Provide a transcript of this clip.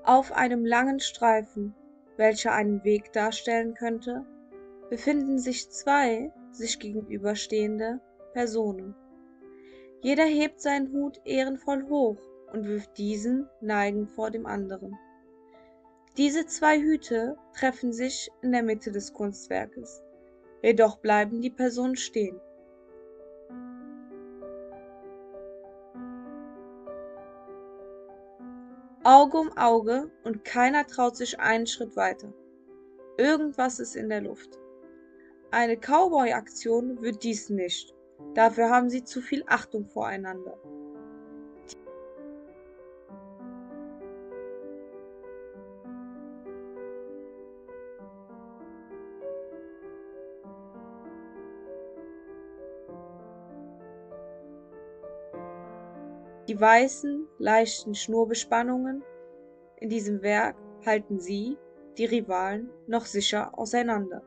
Auf einem langen Streifen, welcher einen Weg darstellen könnte, befinden sich zwei sich gegenüberstehende Personen. Jeder hebt seinen Hut ehrenvoll hoch und wirft diesen neigend vor dem anderen. Diese zwei Hüte treffen sich in der Mitte des Kunstwerkes, jedoch bleiben die Personen stehen. Auge um Auge und keiner traut sich einen Schritt weiter. Irgendwas ist in der Luft. Eine Cowboy-Aktion wird dies nicht. Dafür haben sie zu viel Achtung voreinander. Die weißen, leichten Schnurbespannungen in diesem Werk halten sie, die Rivalen, noch sicher auseinander.